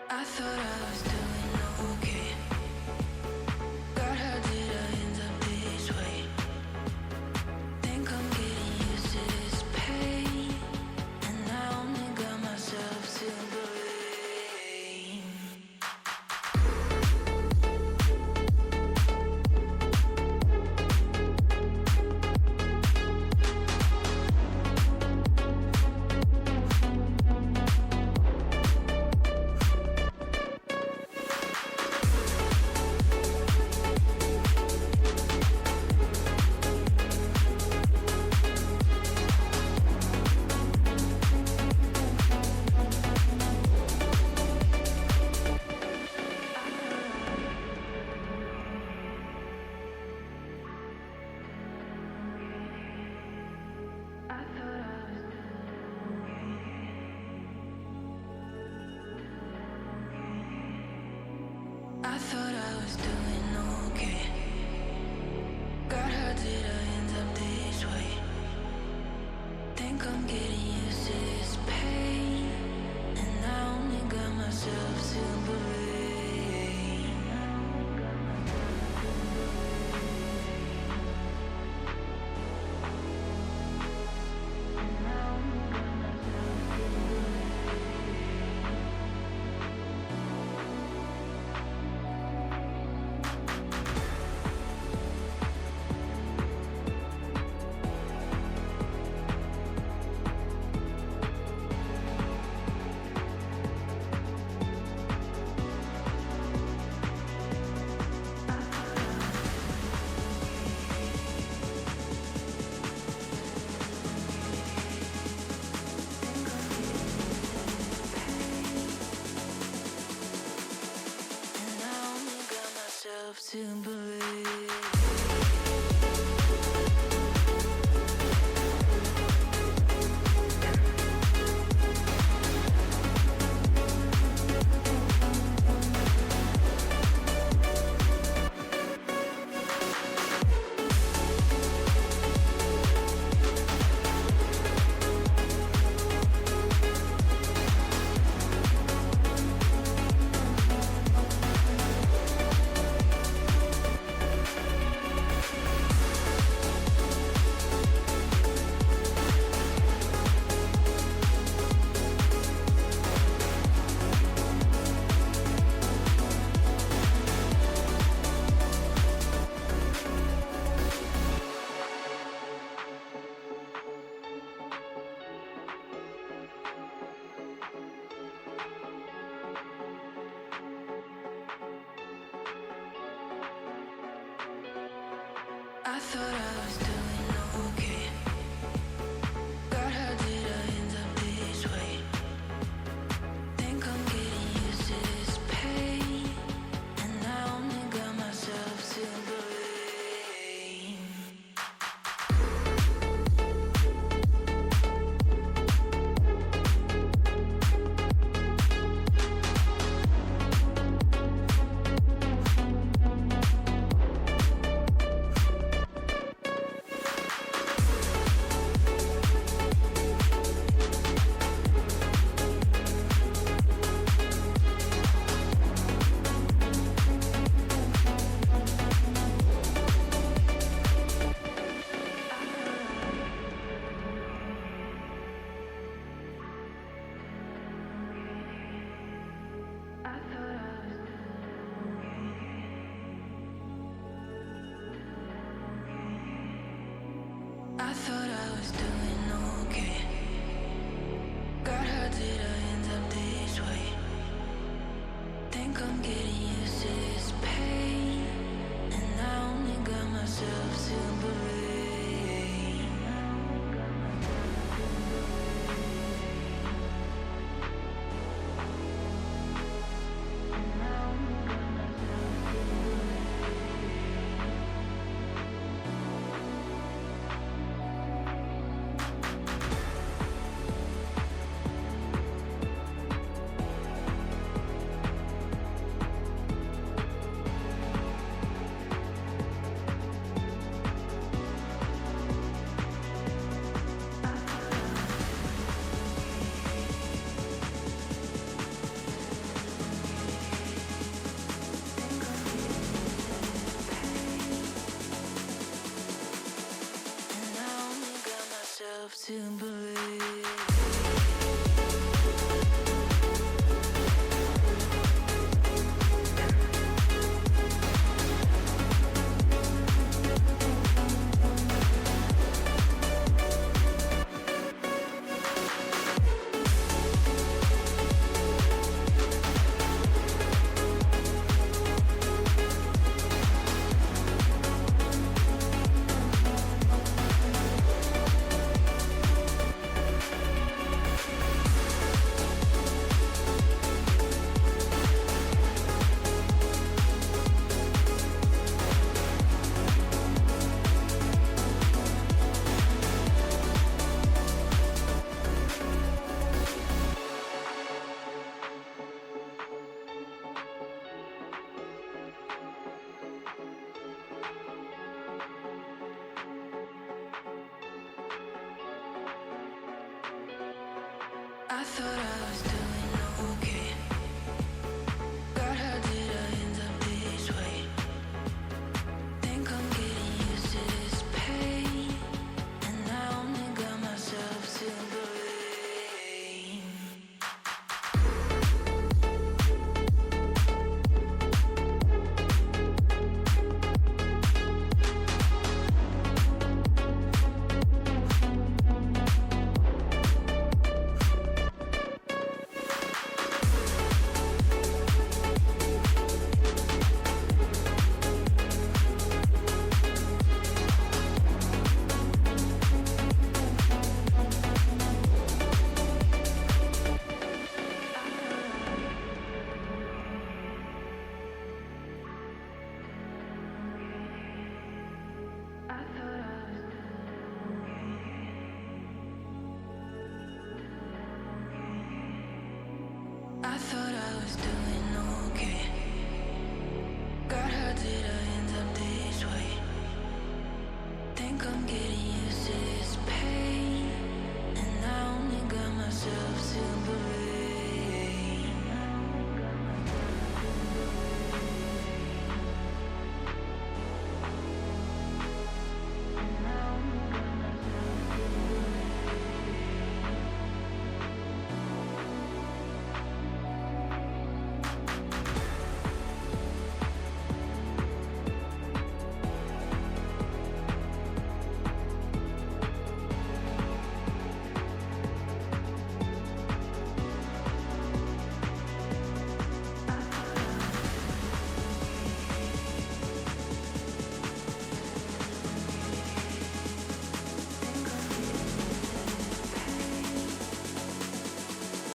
I thought I was doing okay. God, how did I end up this way? Think I'm getting used to this pain, and I only got myself to blame. I thought I was doing okay. God, how did I end up this way? Think I'm getting used to this pain, and I only got myself to blame. To believe. I thought I was doing okay. God, how did I end up this way? Think I'm getting used to this pain, and I only got myself to blame. I thought I was doing okay. God, how did I end up this way? Think I'm getting used to this pain, and I only got myself to blame. I thought I was doing